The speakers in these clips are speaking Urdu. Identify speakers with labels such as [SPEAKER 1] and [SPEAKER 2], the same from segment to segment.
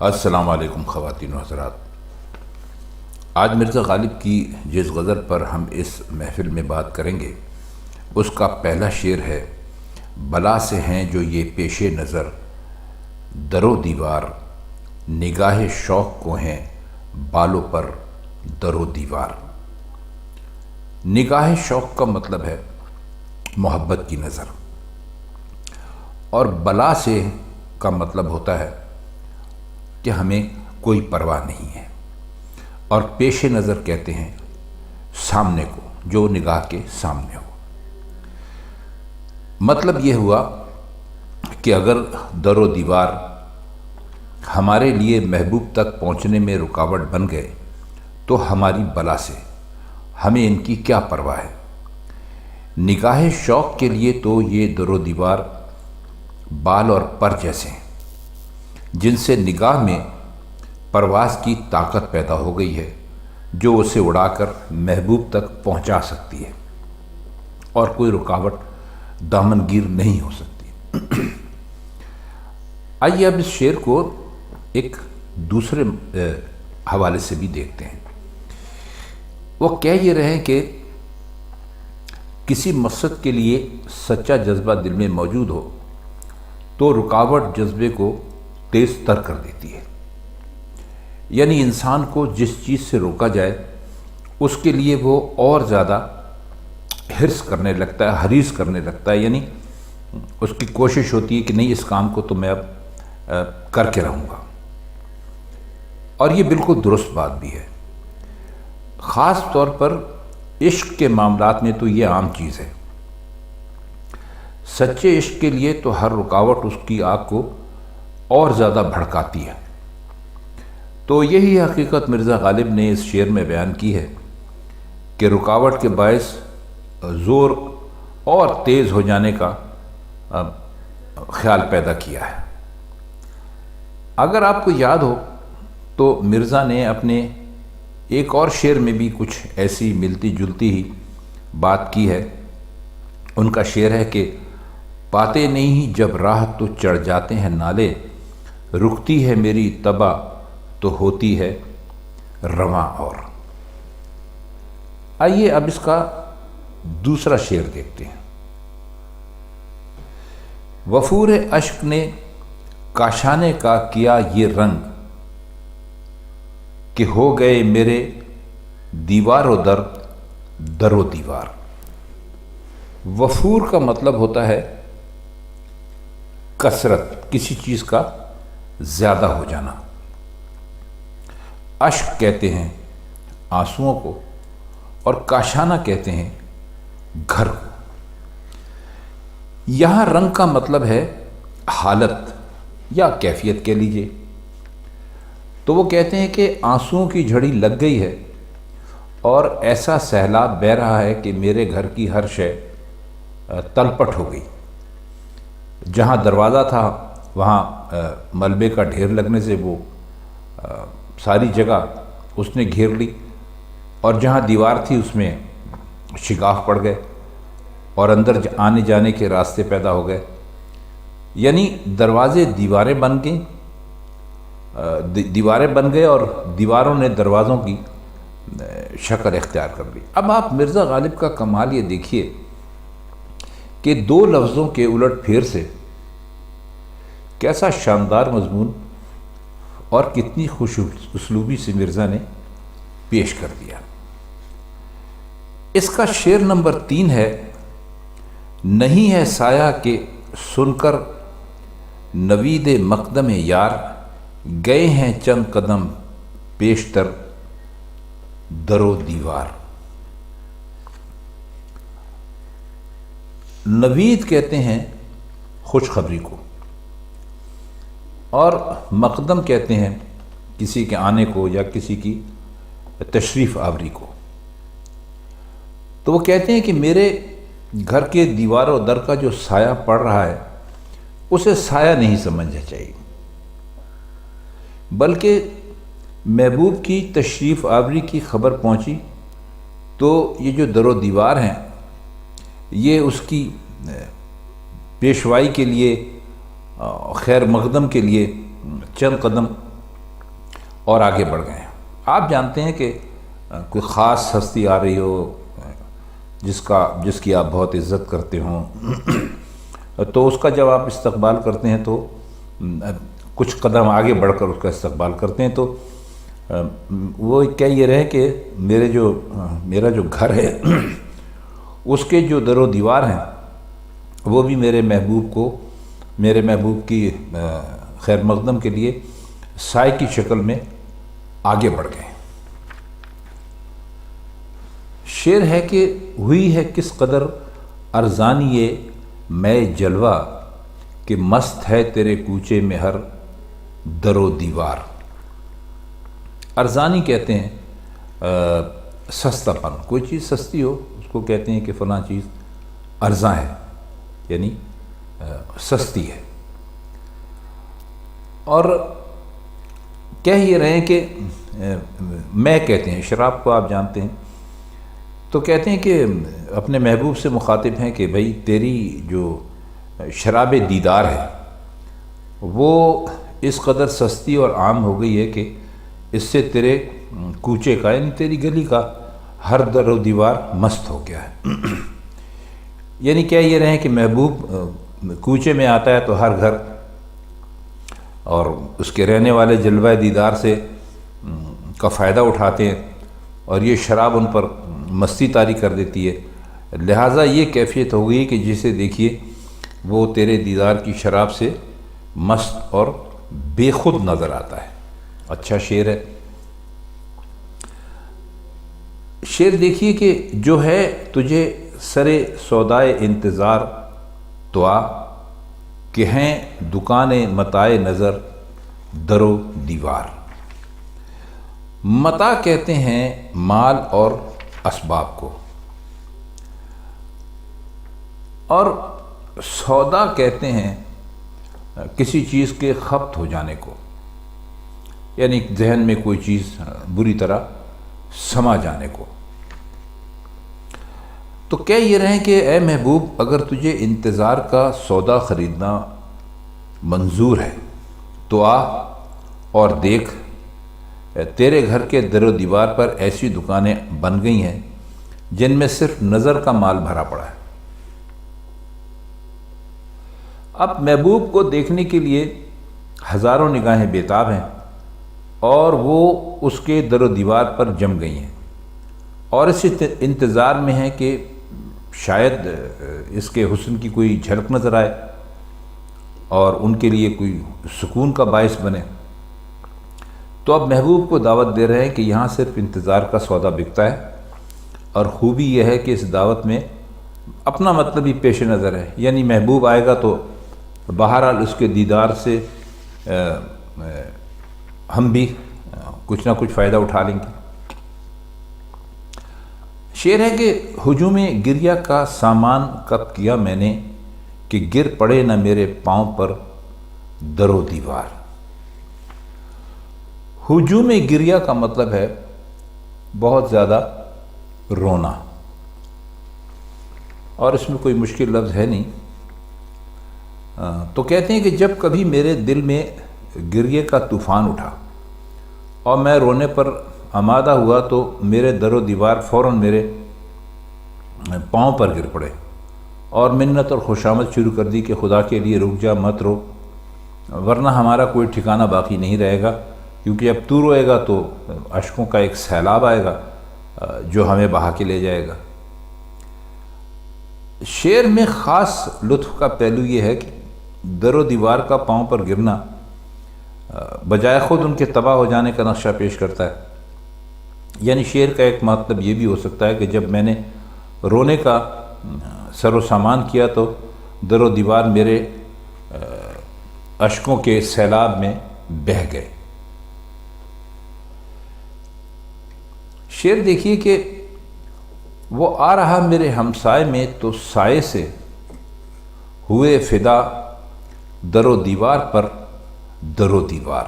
[SPEAKER 1] السلام علیکم خواتین و حضرات۔ آج مرزا غالب کی جس غزل پر ہم اس محفل میں بات کریں گے اس کا پہلا شعر ہے: بلا سے ہیں جو یہ پیش نظر در و دیوار، نگاہ شوق کو ہیں بالوں پر در و دیوار۔ نگاہ شوق کا مطلب ہے محبت کی نظر، اور بلا سے کا مطلب ہوتا ہے کہ ہمیں کوئی پرواہ نہیں ہے، اور پیش نظر کہتے ہیں سامنے کو، جو نگاہ کے سامنے ہو۔ مطلب یہ ہوا کہ اگر در و دیوار ہمارے لیے محبوب تک پہنچنے میں رکاوٹ بن گئے تو ہماری بلا سے ہمیں ان کی کیا پرواہ ہے۔ نگاہ شوق کے لیے تو یہ در و دیوار بال اور پر جیسے ہیں، جن سے نگاہ میں پرواز کی طاقت پیدا ہو گئی ہے، جو اسے اڑا کر محبوب تک پہنچا سکتی ہے، اور کوئی رکاوٹ دامنگیر نہیں ہو سکتی۔ آئیے اب اس شعر کو ایک دوسرے حوالے سے بھی دیکھتے ہیں۔ وہ کہہ یہ رہے ہیں کہ کسی مقصد کے لیے سچا جذبہ دل میں موجود ہو تو رکاوٹ جذبے کو تیز تر کر دیتی ہے، یعنی انسان کو جس چیز سے روکا جائے اس کے لیے وہ اور زیادہ حرص کرنے لگتا ہے، حریص کرنے لگتا ہے، یعنی اس کی کوشش ہوتی ہے کہ نہیں، اس کام کو تو میں اب کر کے رہوں گا۔ اور یہ بالکل درست بات بھی ہے۔ خاص طور پر عشق کے معاملات میں تو یہ عام چیز ہے۔ سچے عشق کے لیے تو ہر رکاوٹ اس کی آگ کو اور زیادہ بھڑکاتی ہے۔ تو یہی حقیقت مرزا غالب نے اس شعر میں بیان کی ہے کہ رکاوٹ کے باعث زور اور تیز ہو جانے کا خیال پیدا کیا ہے۔ اگر آپ کو یاد ہو تو مرزا نے اپنے ایک اور شعر میں بھی کچھ ایسی ملتی جلتی ہی بات کی ہے۔ ان کا شعر ہے کہ پاتے نہیں جب راہ تو چڑھ جاتے ہیں نالے، رکتی ہے میری طبع تو ہوتی ہے رواں اور۔ آئیے اب اس کا دوسرا شعر دیکھتے ہیں۔ وفور اشک نے کاشانے کا کیا یہ رنگ، کہ ہو گئے میرے دیوار و در و دیوار۔ وفور کا مطلب ہوتا ہے کثرت، کسی چیز کا زیادہ ہو جانا۔ اشک کہتے ہیں آنسوؤں کو، اور کاشانہ کہتے ہیں گھر کو۔ یہاں رنگ کا مطلب ہے حالت یا کیفیت کہہ لیجئے۔ تو وہ کہتے ہیں کہ آنسوؤں کی جھڑی لگ گئی ہے اور ایسا سیلاب بہہ رہا ہے کہ میرے گھر کی ہر شے تلپٹ ہو گئی۔ جہاں دروازہ تھا وہاں ملبے کا ڈھیر لگنے سے وہ ساری جگہ اس نے گھیر لی، اور جہاں دیوار تھی اس میں شگاف پڑ گئے اور اندر آنے جانے کے راستے پیدا ہو گئے۔ یعنی دروازے دیواریں بن گئے اور دیواروں نے دروازوں کی شکل اختیار کر لی۔ اب آپ مرزا غالب کا کمال یہ دیکھیے کہ دو لفظوں کے الٹ پھیر سے کیسا شاندار مضمون اور کتنی خوش اسلوبی سے مرزا نے پیش کر دیا۔ اس کا شعر نمبر 3 ہے: نہیں ہے سایہ کہ سن کر نوید مقدم یار، گئے ہیں چند قدم پیشتر در و دیوار۔ نوید کہتے ہیں خوشخبری کو، اور مقدم کہتے ہیں کسی کے آنے کو یا کسی کی تشریف آوری کو۔ تو وہ کہتے ہیں کہ میرے گھر کے دیوار و در کا جو سایہ پڑ رہا ہے اسے سایہ نہیں سمجھنا چاہیے، بلکہ محبوب کی تشریف آوری کی خبر پہنچی تو یہ جو در و دیوار ہیں یہ اس کی پیشوائی کے لیے، خیر مقدم کے لیے چند قدم اور آگے بڑھ گئے ہیں۔ آپ جانتے ہیں کہ کوئی خاص ہستی آ رہی ہو جس کی آپ بہت عزت کرتے ہوں تو اس کا جب آپ استقبال کرتے ہیں تو کچھ قدم آگے بڑھ کر اس کا استقبال کرتے ہیں، تو وہ کیا یہ رہے کہ میرا جو گھر ہے اس کے جو در و دیوار ہیں وہ بھی میرے محبوب کی خیر مقدم کے لیے سائے کی شکل میں آگے بڑھ گئے۔ شعر ہے کہ ہوئی ہے کس قدر ارزانی یہ میں جلوہ کہ مست ہے تیرے کوچے میں ہر در و دیوار۔ ارزانی کہتے ہیں سستا پن، کوئی چیز سستی ہو اس کو کہتے ہیں کہ فلاں چیز ارزاں ہے، یعنی سستی ہے۔ اور کہہ یہ رہے ہیں کہ میں کہتے ہیں، شراب کو آپ جانتے ہیں، تو کہتے ہیں کہ اپنے محبوب سے مخاطب ہیں کہ بھئی تیری جو شراب دیدار ہے وہ اس قدر سستی اور عام ہو گئی ہے کہ اس سے تیرے کوچے کا یعنی تیری گلی کا ہر در و دیوار مست ہو گیا ہے۔ یعنی کہہ یہ رہے ہیں کہ محبوب کوچے میں آتا ہے تو ہر گھر اور اس کے رہنے والے جلوہ دیدار سے کا فائدہ اٹھاتے ہیں، اور یہ شراب ان پر مستی طاری کر دیتی ہے، لہٰذا یہ کیفیت ہو گئی کہ جسے دیکھیے وہ تیرے دیدار کی شراب سے مست اور بے خود نظر آتا ہے۔ اچھا شعر ہے۔ شعر دیکھیے کہ جو ہے تجھے سرے سودائے انتظار تو آ کہ ہیں دکان متاع نظر در و دیوار۔ متاع کہتے ہیں مال اور اسباب کو، اور سودا کہتے ہیں کسی چیز کے خبت ہو جانے کو، یعنی ذہن میں کوئی چیز بری طرح سما جانے کو۔ تو کہہ یہ رہے کہ اے محبوب اگر تجھے انتظار کا سودا خریدنا منظور ہے تو آ اور دیکھ تیرے گھر کے در و دیوار پر ایسی دکانیں بن گئی ہیں جن میں صرف نظر کا مال بھرا پڑا ہے۔ اب محبوب کو دیکھنے کے لیے ہزاروں نگاہیں بےتاب ہیں اور وہ اس کے در و دیوار پر جم گئی ہیں، اور اس انتظار میں ہیں کہ شاید اس کے حسن کی کوئی جھلک نظر آئے اور ان کے لیے کوئی سکون کا باعث بنے۔ تو اب محبوب کو دعوت دے رہے ہیں کہ یہاں صرف انتظار کا سودا بکتا ہے، اور خوبی یہ ہے کہ اس دعوت میں اپنا مطلب ہی پیش نظر ہے، یعنی محبوب آئے گا تو بہرحال اس کے دیدار سے ہم بھی کچھ نہ کچھ فائدہ اٹھا لیں گے۔ شعر ہے کہ ہجوم گریہ کا سامان کب کیا میں نے کہ گر پڑے نہ میرے پاؤں پر در و دیوار۔ ہجوم گریہ کا مطلب ہے بہت زیادہ رونا، اور اس میں کوئی مشکل لفظ ہے نہیں۔ تو کہتے ہیں کہ جب کبھی میرے دل میں گریے کا طوفان اٹھا اور میں رونے پر آمادہ ہوا تو میرے در و دیوار فوراً میرے پاؤں پر گر پڑے اور منت اور خوشامد شروع کر دی کہ خدا کے لیے رک جا، مت رو، ورنہ ہمارا کوئی ٹھکانہ باقی نہیں رہے گا، کیونکہ اب تو روئے گا تو اشکوں کا ایک سیلاب آئے گا جو ہمیں بہا کے لے جائے گا۔ شعر میں خاص لطف کا پہلو یہ ہے کہ در و دیوار کا پاؤں پر گرنا بجائے خود ان کے تباہ ہو جانے کا نقشہ پیش کرتا ہے، یعنی شعر کا ایک مطلب یہ بھی ہو سکتا ہے کہ جب میں نے رونے کا سر و سامان کیا تو در و دیوار میرے اشکوں کے سیلاب میں بہہ گئے۔ شعر دیکھیے کہ وہ آ رہا میرے ہمسائے میں تو سائے سے ہوئے فدا در و دیوار پر در و دیوار۔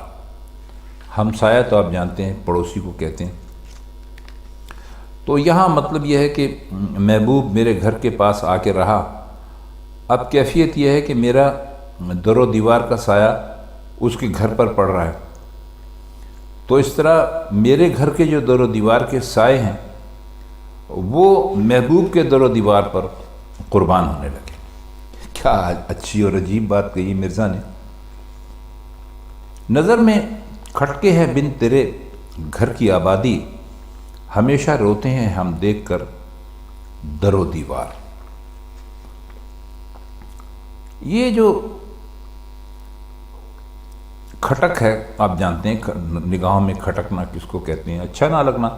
[SPEAKER 1] ہمسایہ تو آپ جانتے ہیں پڑوسی کو کہتے ہیں، تو یہاں مطلب یہ ہے کہ محبوب میرے گھر کے پاس آ کے رہا، اب کیفیت یہ ہے کہ میرا در و دیوار کا سایہ اس کے گھر پر پڑ رہا ہے، تو اس طرح میرے گھر کے جو در و دیوار کے سائے ہیں وہ محبوب کے در و دیوار پر قربان ہونے لگے۔ کیا اچھی اور عجیب بات کہی مرزا نے۔ نظر میں کھٹکے ہیں بن تیرے گھر کی آبادی، ہمیشہ روتے ہیں ہم دیکھ کر در و دیوار۔ یہ جو کھٹک ہے، آپ جانتے ہیں نگاہوں میں کھٹکنا کس کو کہتے ہیں، اچھا نہ لگنا،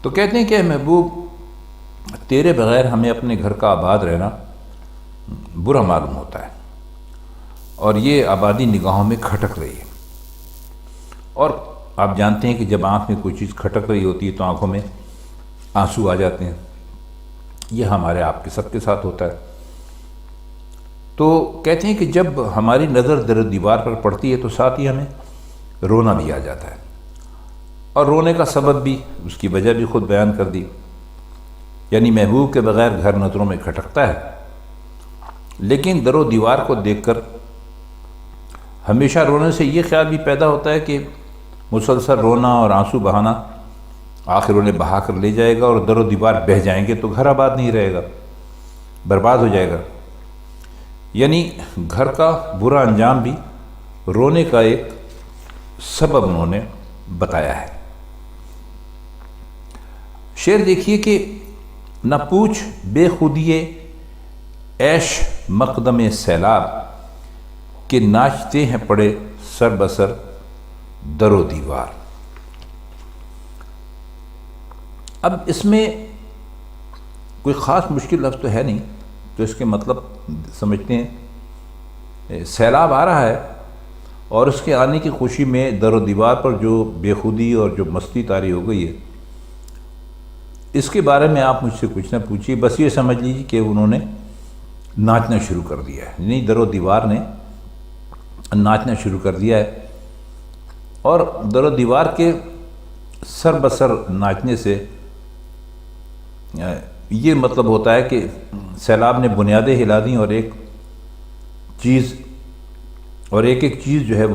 [SPEAKER 1] تو کہتے ہیں کہ محبوب تیرے بغیر ہمیں اپنے گھر کا آباد رہنا برا معلوم ہوتا ہے، اور یہ آبادی نگاہوں میں کھٹک رہی ہے۔ اور آپ جانتے ہیں کہ جب آنکھ میں کوئی چیز کھٹک رہی ہوتی ہے تو آنکھوں میں آنسو آ جاتے ہیں، یہ ہمارے آپ کے سب کے ساتھ ہوتا ہے۔ تو کہتے ہیں کہ جب ہماری نظر در دیوار پر پڑتی ہے تو ساتھ ہی ہمیں رونا بھی آ جاتا ہے، اور رونے کا سبب بھی، اس کی وجہ بھی خود بیان کر دی، یعنی محبوب کے بغیر گھر نظروں میں کھٹکتا ہے، لیکن در و دیوار کو دیکھ کر ہمیشہ رونے سے یہ خیال بھی پیدا ہوتا ہے کہ مسلسل رونا اور آنسو بہانا آخر انہیں بہا کر لے جائے گا، اور در و دیوار بہہ جائیں گے تو گھر آباد نہیں رہے گا، برباد ہو جائے گا۔ یعنی گھر کا برا انجام بھی رونے کا ایک سبب انہوں نے بتایا ہے۔ شعر دیکھیے کہ نہ پوچھ بے خودیے عیش مقدم سیلاب، کہ ناچتے ہیں پڑے سر بسر در و دیوار۔ اب اس میں کوئی خاص مشکل لفظ تو ہے نہیں، تو اس کے مطلب سمجھتے ہیں سیلاب آ رہا ہے، اور اس کے آنے کی خوشی میں در و دیوار پر جو بے خودی اور جو مستی طاری ہو گئی ہے، اس کے بارے میں آپ مجھ سے کچھ نہ پوچھیے، بس یہ سمجھ لیجیے کہ انہوں نے ناچنا شروع کر دیا ہے، یعنی در و دیوار نے ناچنا شروع کر دیا ہے۔ اور در و دیوار کے سر بسر ناچنے سے یہ مطلب ہوتا ہے کہ سیلاب نے بنیادیں ہلا دیں، اور ایک چیز جو ہے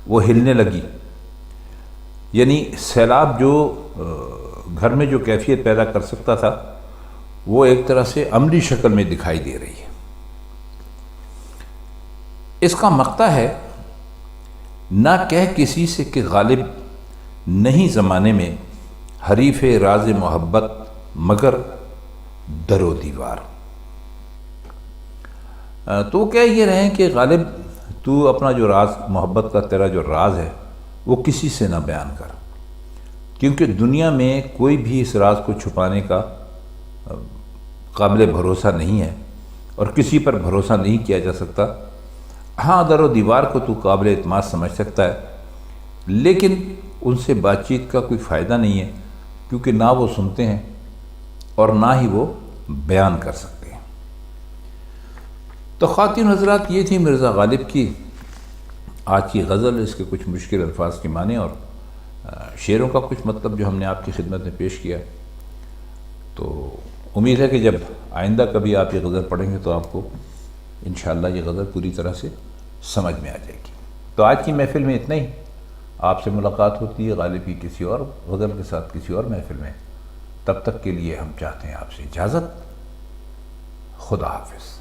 [SPEAKER 1] وہ ہلنے لگی، یعنی سیلاب جو گھر میں جو کیفیت پیدا کر سکتا تھا وہ ایک طرح سے عملی شکل میں دکھائی دے رہی ہے۔ اس کا مقطع ہے نہ کہہ کسی سے کہ غالب نہیں زمانے میں حریف راز محبت مگر در و دیوار۔ تو کہہ یہ رہے ہیں کہ غالب تو اپنا جو راز محبت کا تیرا جو راز ہے وہ کسی سے نہ بیان کر، کیونکہ دنیا میں کوئی بھی اس راز کو چھپانے کا قابل بھروسہ نہیں ہے، اور کسی پر بھروسہ نہیں کیا جا سکتا۔ ہاں در و دیوار کو تو قابل اعتماد سمجھ سکتا ہے، لیکن ان سے بات چیت کا کوئی فائدہ نہیں ہے، کیونکہ نہ وہ سنتے ہیں اور نہ ہی وہ بیان کر سکتے ہیں۔ تو خواتین حضرات، یہ تھی مرزا غالب کی آج کی غزل، اس کے کچھ مشکل الفاظ کے معنی اور شعروں کا کچھ مطلب جو ہم نے آپ کی خدمت میں پیش کیا۔ تو امید ہے کہ جب آئندہ کبھی آپ یہ غزل پڑھیں گے تو آپ کو انشاءاللہ یہ غزل پوری طرح سے سمجھ میں آ جائے گی۔ تو آج کی محفل میں اتنا ہی، آپ سے ملاقات ہوتی ہے غالب کی کسی اور غزل کے ساتھ کسی اور محفل میں، تب تک کے لیے ہم چاہتے ہیں آپ سے اجازت۔ خدا حافظ۔